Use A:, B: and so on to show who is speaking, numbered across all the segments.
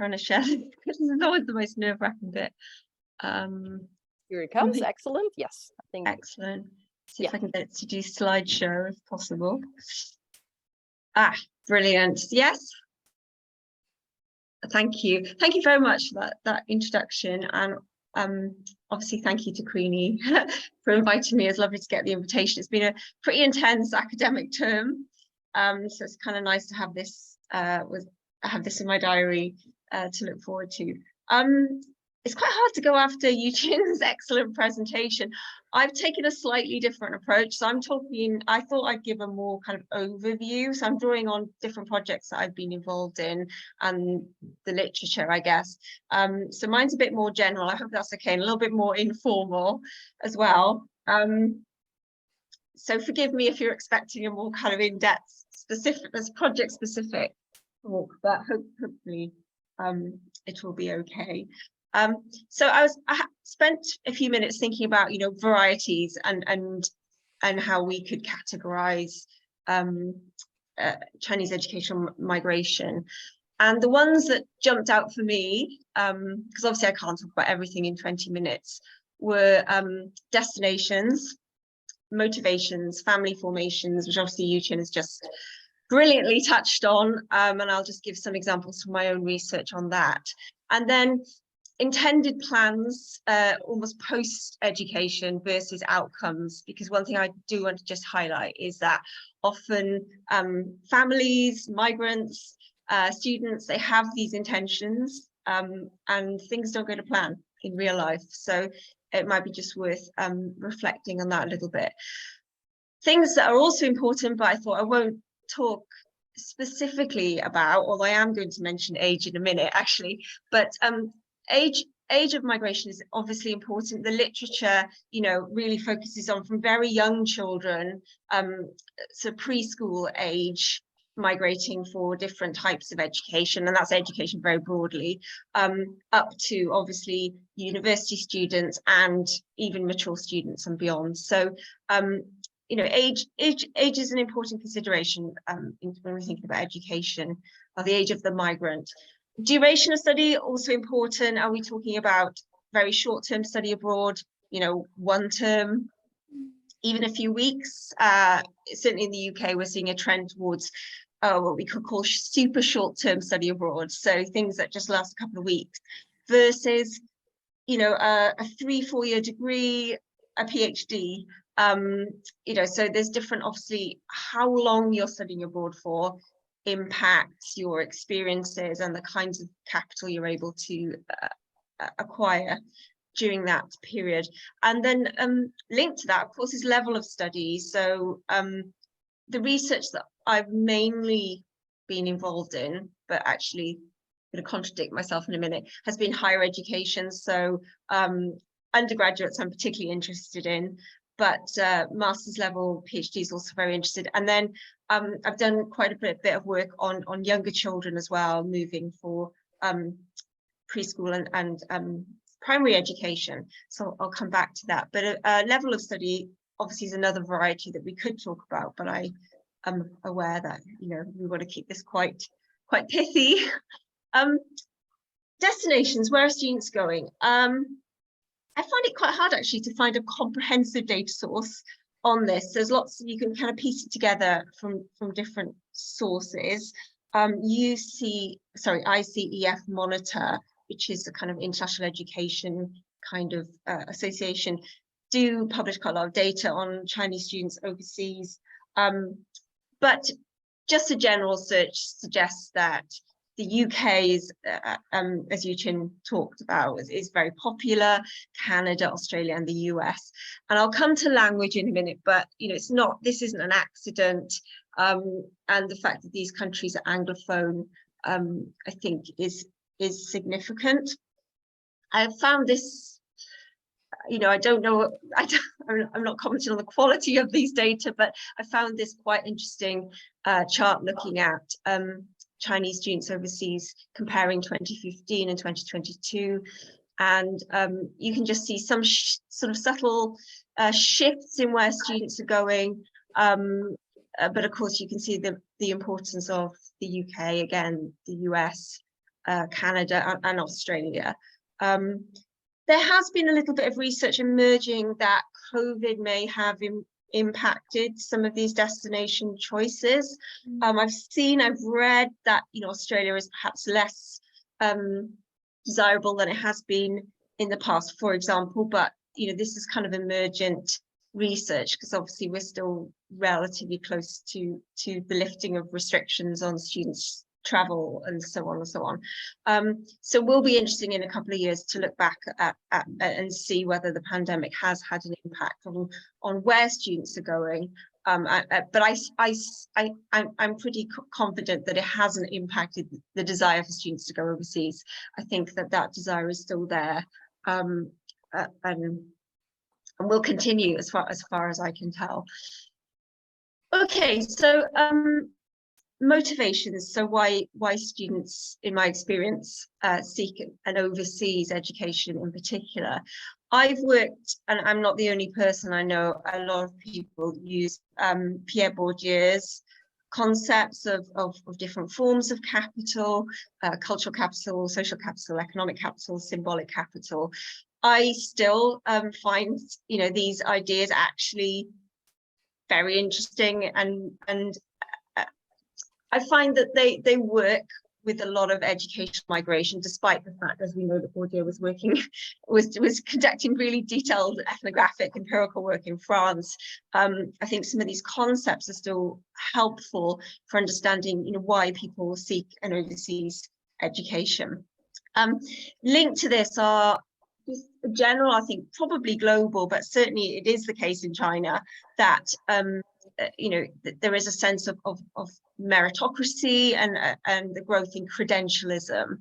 A: trying to share this because this is always the most nerve-wracking bit.
B: Here it comes. Excellent. Yes, I think.
A: Excellent. See if I can get it to do slideshow if possible. Ah, brilliant. Yes. Thank you. Thank you very much for that introduction. And obviously, thank you to Queenie for inviting me. It's lovely to get the invitation. It's been a pretty intense academic term. So it's kind of nice to have this in my diary to look forward to. It's quite hard to go after Eugene's excellent presentation. I've taken a slightly different approach. So I thought I'd give a more kind of overview. So I'm drawing on different projects that I've been involved in and the literature, I guess. So mine's a bit more general. I hope that's okay, and a little bit more informal as well. So forgive me if you're expecting a more kind of in-depth, project specific talk, but hopefully it will be okay. So I spent a few minutes thinking about, varieties and how we could categorize Chinese educational migration. And the ones that jumped out for me, because obviously I can't talk about everything in 20 minutes, were destinations, motivations, family formations, which obviously Eugene has just brilliantly touched on. And I'll just give some examples from my own research on that. And then intended plans, almost post-education versus outcomes, because one thing I do want to just highlight is that often families, migrants, students, they have these intentions and things don't go to plan in real life. So it might be just worth reflecting on that a little bit. Things that are also important, but I thought I won't talk specifically about, although I am going to mention age in a minute actually, but age of migration is obviously important. The literature, really focuses on from very young children, so preschool age, migrating for different types of education, and that's education very broadly, up to obviously university students and even mature students and beyond. So age is an important consideration when we think about education, or the age of the migrant. Duration of study also important. Are we talking about very short-term study abroad, 1 term, even a few weeks? Certainly in the UK, we're seeing a trend towards what we could call super short-term study abroad. So things that just last a couple of weeks versus, a 3-4 year degree, a PhD. So there's different, obviously, how long you're studying abroad for impacts your experiences and the kinds of capital you're able to acquire during that period. And then linked to that, of course, is level of study. So the research that I've mainly been involved in, but actually I'm going to contradict myself in a minute, has been higher education. So undergraduates I'm particularly interested in, but master's level PhD is also very interested. And then I've done quite a bit of work on younger children as well, moving for preschool and primary education. So I'll come back to that. But level of study obviously is another variety that we could talk about, but I am aware that we want to keep this quite pithy. Destinations, where are students going? I find it quite hard actually to find a comprehensive data source on this. There's lots, you can kind of piece it together from different sources. ICEF Monitor, which is a kind of international education kind of association, do publish quite a lot of data on Chinese students overseas. But just a general search suggests that the UK is, as Yuqin talked about, is very popular. Canada, Australia, and the US. And I'll come to language in a minute, but this isn't an accident. And the fact that these countries are Anglophone, I think, is significant. I found this. I don't know. I'm not commenting on the quality of these data, but I found this quite interesting chart looking at Chinese students overseas, comparing 2015 and 2022. And you can just see some sort of subtle shifts in where students are going. But of course, you can see the importance of the UK, again, the US, Canada and Australia. There has been a little bit of research emerging that COVID may have impacted some of these destination choices. I've read that, you know, Australia is perhaps less desirable than it has been in the past, for example, but, you know, this is kind of emergent research because obviously we're still relatively close to the lifting of restrictions on students' travel and so on and so on. So we'll be interesting in a couple of years to look back at and see whether the pandemic has had an impact on where students are going. But I'm pretty confident that it hasn't impacted the desire for students to go overseas. I think that desire is still there, and will continue as far as I can tell. Okay, so motivations. So why students, in my experience, seek an overseas education in particular. I've worked, and I'm not the only person, I know a lot of people use Pierre Bourdieu's concepts of different forms of capital, cultural capital, social capital, economic capital, symbolic capital. I still find, you know, these ideas actually very interesting, and I find that they work with a lot of educational migration, despite the fact, as we know, that Bourdieu was conducting really detailed ethnographic empirical work in France. I think some of these concepts are still helpful for understanding, you know, why people seek an overseas education. Linked to this are just general, I think probably global, but certainly it is the case in China, that you know, there is a sense of meritocracy and the growth in credentialism.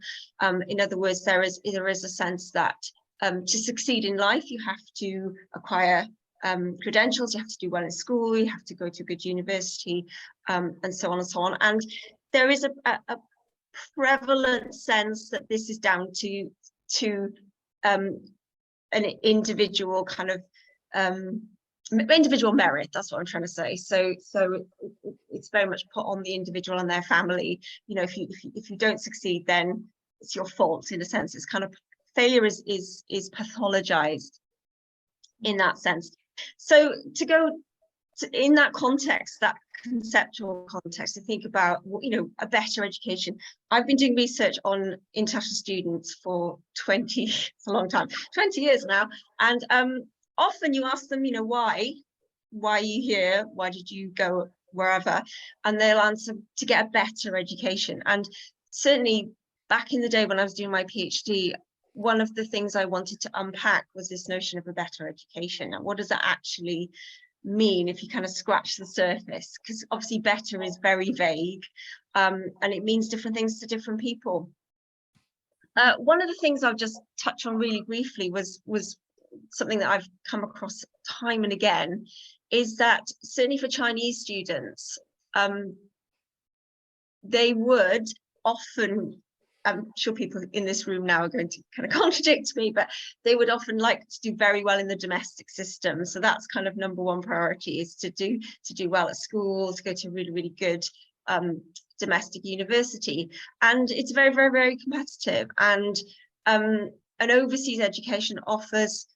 A: In other words, there is a sense that to succeed in life, you have to acquire credentials, you have to do well in school, you have to go to a good university, and so on and so on. And there is a prevalent sense that this is down to an individual kind of individual merit. That's what I'm trying to say. So it's very much put on the individual and their family. You know, if you don't succeed, then it's your fault, in a sense. It's kind of, failure is pathologized in that sense. So to go to, in that context, that conceptual context, to think about, you know, a better education. I've been doing research on international students for 20, it's a long time, 20 years now, and often you ask them, you know, why are you here? Why did you go wherever? And they'll answer, to get a better education. And certainly back in the day when I was doing my PhD, one of the things I wanted to unpack was this notion of a better education. And what does that actually mean if you kind of scratch the surface? Because obviously better is very vague, and it means different things to different people. One of the things I'll just touch on really briefly was something that I've come across time and again, is that certainly for Chinese students, they would often, I'm sure people in this room now are going to kind of contradict me, but they would often like to do very well in the domestic system. So that's kind of number one priority, is to do well at school, to go to a really, really good domestic university. And it's very, very, very competitive. And an overseas education offers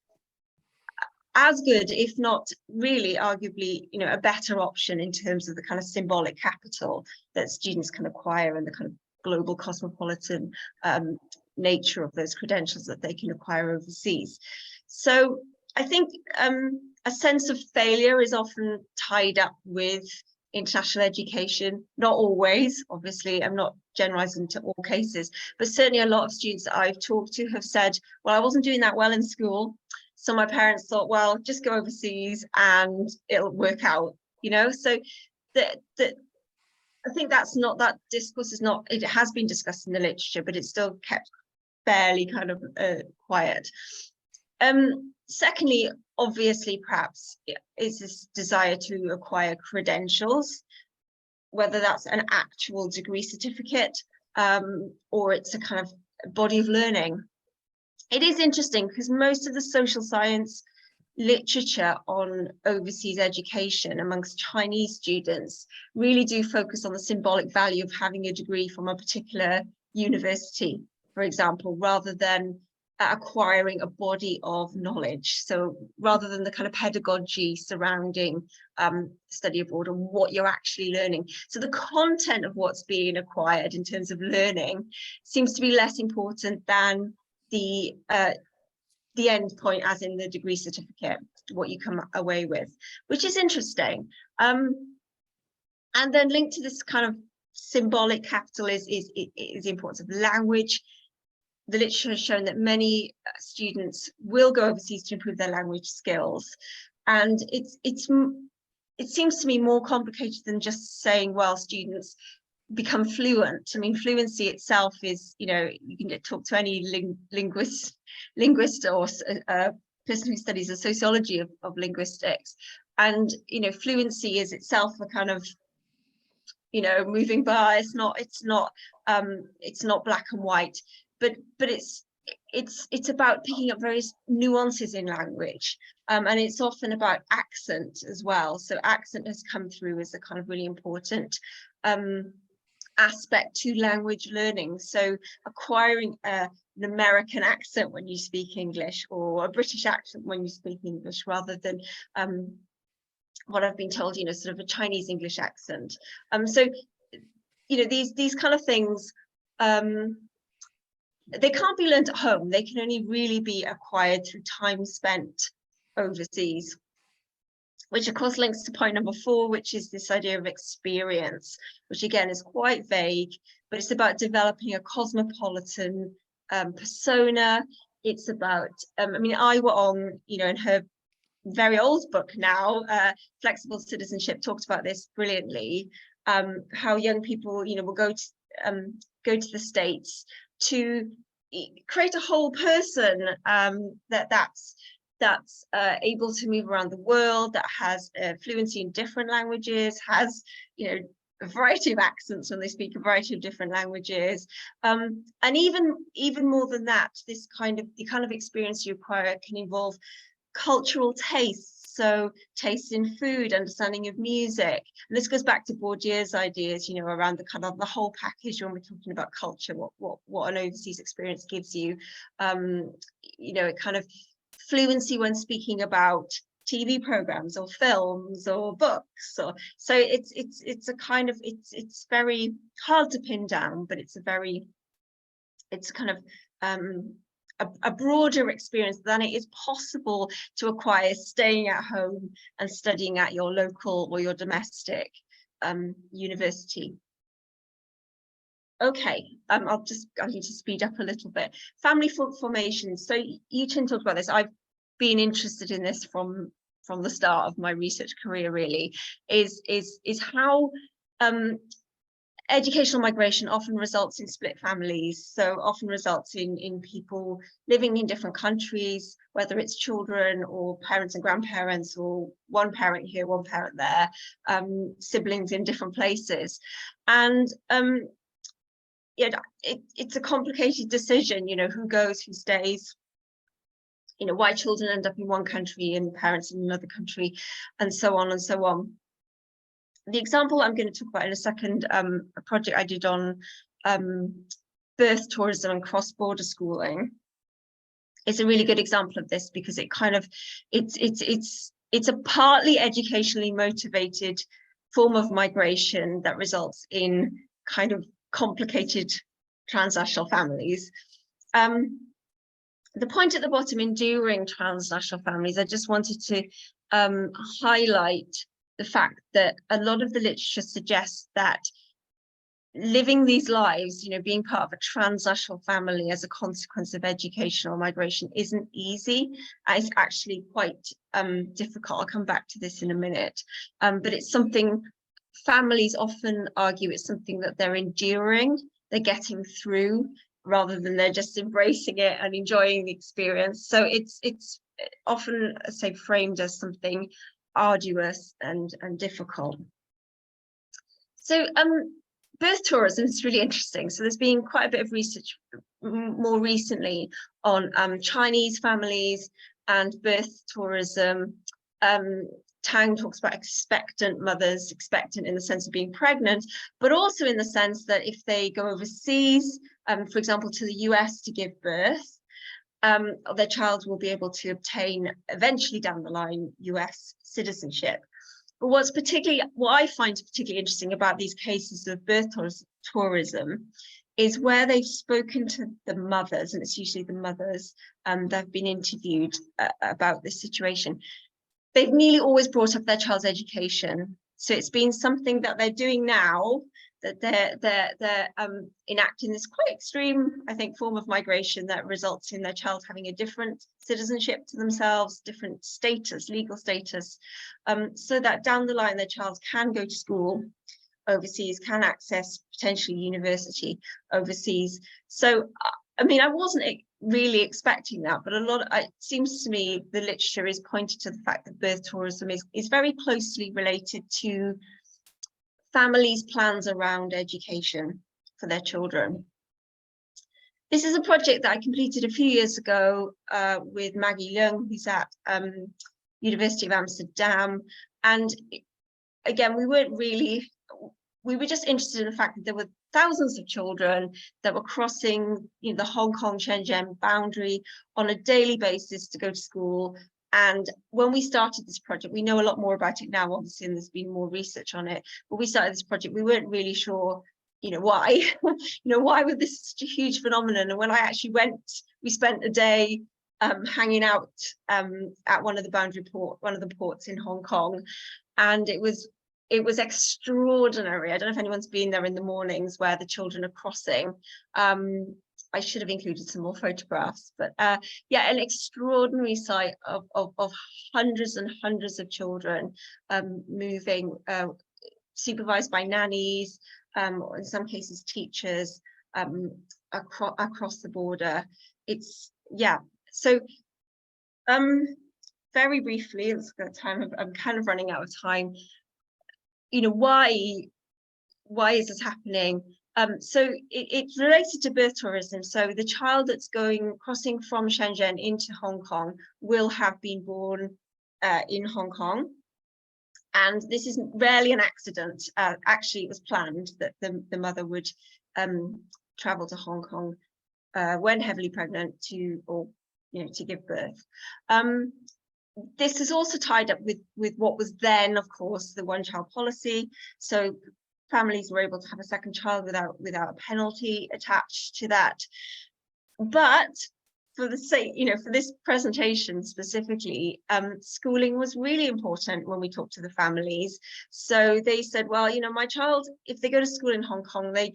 A: as good, if not really, arguably, you know, a better option in terms of the kind of symbolic capital that students can acquire and the kind of global cosmopolitan nature of those credentials that they can acquire overseas. So I think a sense of failure is often tied up with international education. Not always, obviously, I'm not generalizing to all cases, but certainly a lot of students that I've talked to have said, well, I wasn't doing that well in school, so my parents thought, well, just go overseas and it'll work out, you know. So I think that's not, that discourse is not, it has been discussed in the literature, but it's still kept fairly kind of quiet. Secondly, obviously, perhaps, is this desire to acquire credentials, whether that's an actual degree certificate or it's a kind of body of learning. It is interesting because most of the social science literature on overseas education amongst Chinese students really do focus on the symbolic value of having a degree from a particular university, for example, rather than acquiring a body of knowledge. So rather than the kind of pedagogy surrounding study abroad and what you're actually learning. So the content of what's being acquired in terms of learning seems to be less important than the end point, as in the degree certificate, what you come away with, which is interesting. And then linked to this kind of symbolic capital is the importance of language. The literature has shown that many students will go overseas to improve their language skills, and it seems to me more complicated than just saying, well, students become fluent. I mean, fluency itself is, you know, you can talk to any linguist or person who studies the sociology of linguistics, and you know, fluency is itself a kind of, you know, moving bar. It's not black and white, but it's about picking up various nuances in language, and it's often about accent as well. So accent has come through as a kind of really important aspect to language learning. So acquiring an American accent when you speak English, or a British accent when you speak English, rather than what I've been told, you know, sort of a Chinese English accent. So, you know, these kind of things, they can't be learned at home. They can only really be acquired through time spent overseas, which of course links to point number 4, which is this idea of experience, which again is quite vague, but it's about developing a cosmopolitan persona. It's about, I mean, Iwa Ong, you know, in her very old book now, Flexible Citizenship, talked about this brilliantly, how young people, you know, will go to the States to create a whole person that's able to move around the world, that has fluency in different languages, has, you know, a variety of accents when they speak a variety of different languages, and even more than that, the kind of experience you acquire can involve cultural tastes, so taste in food, understanding of music. And this goes back to Bourdieu's ideas, you know, around the kind of the whole package when we're talking about culture, what an overseas experience gives you. You know, it kind of fluency when speaking about TV programs or films or books, or so it's a kind of, it's very hard to pin down, but it's kind of a broader experience than it is possible to acquire staying at home and studying at your local or your domestic university. Okay, I need to speed up a little bit. Family formation. So Yu-Chin talked about this. I've been interested in this from the start of my research career, really, is how educational migration often results in split families, so often results in people living in different countries, whether it's children or parents and grandparents, or one parent here, one parent there, siblings in different places. And yeah, it's a complicated decision, you know, who goes, who stays, you know, why children end up in one country and parents in another country, and so on and so on. The example I'm going to talk about in a second, a project I did on birth tourism and cross-border schooling, is a really good example of this, because it kind of, it's a partly educationally motivated form of migration that results in kind of complicated transnational families. The point at the bottom, enduring transnational families, I just wanted to highlight the fact that a lot of the literature suggests that living these lives, you know, being part of a transnational family as a consequence of educational migration isn't easy. It's actually quite difficult. I'll come back to this in a minute. But it's something families often argue it's something that they're enduring, they're getting through, rather than they're just embracing it and enjoying the experience. So it's often, say, framed as something arduous and difficult. So birth tourism is really interesting. So there's been quite a bit of research more recently on Chinese families and birth tourism. Tang talks about expectant mothers, expectant in the sense of being pregnant, but also in the sense that if they go overseas, for example, to the US to give birth, their child will be able to obtain eventually down the line US citizenship. But what I find particularly interesting about these cases of birth tourism is where they've spoken to the mothers, and it's usually the mothers that have been interviewed about this situation. They've nearly always brought up their child's education. So it's been something that they're doing now, that they're enacting this quite extreme, I think, form of migration that results in their child having a different citizenship to themselves, different status, legal status, so that down the line their child can go to school overseas, can access potentially university overseas. So, I mean, I wasn't really expecting that, but it seems to me the literature is pointing to the fact that birth tourism is very closely related to families' plans around education for their children. This is a project that I completed a few years ago with Maggie Leung, who's at University of Amsterdam. And again, we were just interested in the fact that there were thousands of children that were crossing, the Hong Kong Shenzhen boundary on a daily basis to go to school. And when we started this project, we know a lot more about it now, obviously, and there's been more research on it. But we started this project, we weren't really sure, why, why was this such a huge phenomenon? And when I actually went, we spent a day hanging out at one of the ports in Hong Kong, and it was extraordinary. I don't know if anyone's been there in the mornings where the children are crossing. I should have included some more photographs, but yeah, an extraordinary sight of hundreds and hundreds of children moving, supervised by nannies, or in some cases teachers, across the border. So very briefly, it's got time. I'm kind of running out of time. Why is this happening? So it's related to birth tourism. So the child that's crossing from Shenzhen into Hong Kong will have been born in Hong Kong. And this is rarely an accident. Actually, it was planned that the mother would travel to Hong Kong when heavily pregnant to give birth. This is also tied up with what was then, of course, the one-child policy. So families were able to have a second child without a penalty attached to that. But for the sake, for this presentation specifically, schooling was really important when we talked to the families. So they said, well, my child, if they go to school in Hong Kong, they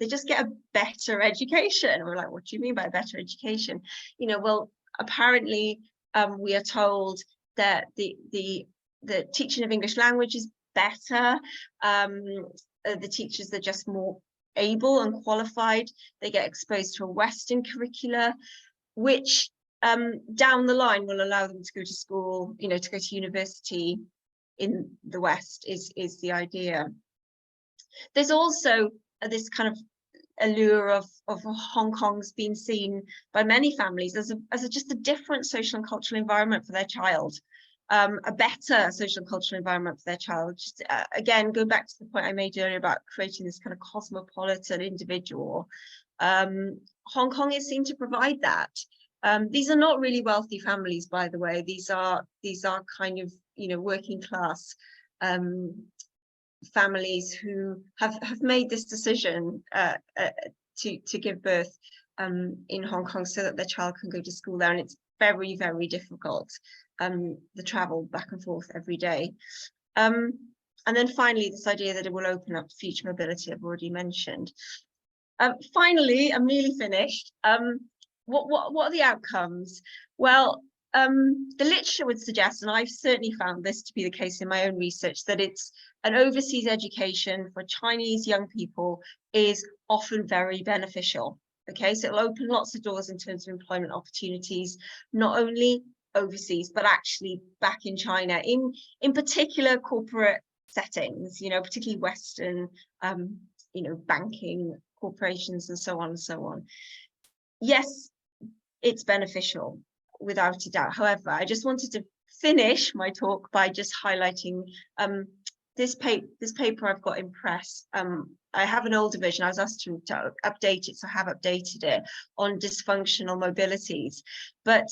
A: just get a better education. And we're like, what do you mean by a better education? Well, apparently, we are told that the teaching of English language is better. The teachers are just more able and qualified. They get exposed to a Western curricula, which down the line will allow them to go to school, to go to university in the West is the idea. There's also this kind of allure of Hong Kong's been seen by many families as just a different social and cultural environment for their child, a better social and cultural environment for their child. Just, again, go back to the point I made earlier about creating this kind of cosmopolitan individual. Hong Kong is seen to provide that. These are not really wealthy families, by the way. These are kind of working class families who have made this decision to give birth in Hong Kong so that their child can go to school there, and it's very, very difficult, the travel back and forth every day. And then finally, this idea that it will open up future mobility, I've already mentioned. Finally, I'm nearly finished. What are the outcomes? Well, the literature would suggest, and I've certainly found this to be the case in my own research, that it's an overseas education for Chinese young people is often very beneficial. Okay, so it'll open lots of doors in terms of employment opportunities, not only overseas, but actually back in China, in particular corporate settings, particularly Western, banking corporations and so on and so on. Yes, it's beneficial, without a doubt. However, I just wanted to finish my talk by just highlighting this paper I've got in press. I have an older version. I was asked to update it, so I have updated it on dysfunctional mobilities. But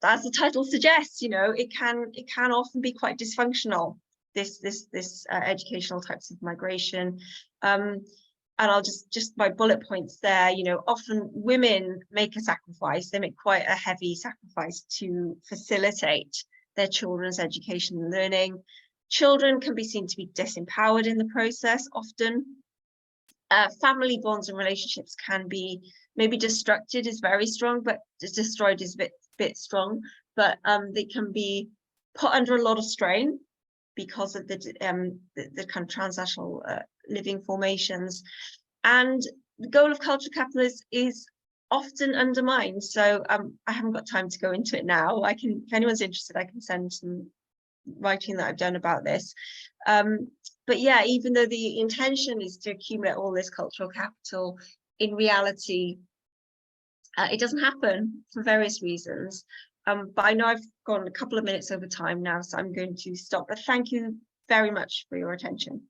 A: as the title suggests, you know, it can often be quite dysfunctional. This educational types of migration. And I'll just my bullet points there, you know, often women make a sacrifice. They make quite a heavy sacrifice to facilitate their children's education and learning. Children can be seen to be disempowered in the process often. Family bonds and relationships can be maybe destructed is very strong, but destroyed is a bit strong, but they can be put under a lot of strain because of the kind of transnational living formations. And the goal of cultural capitalism is often undermined. So I haven't got time to go into it now. I can, if anyone's interested, I can send some writing that I've done about this. But yeah, even though the intention is to accumulate all this cultural capital, in reality, it doesn't happen for various reasons. But I know I've gone a couple of minutes over time now, so I'm going to stop. But thank you very much for your attention.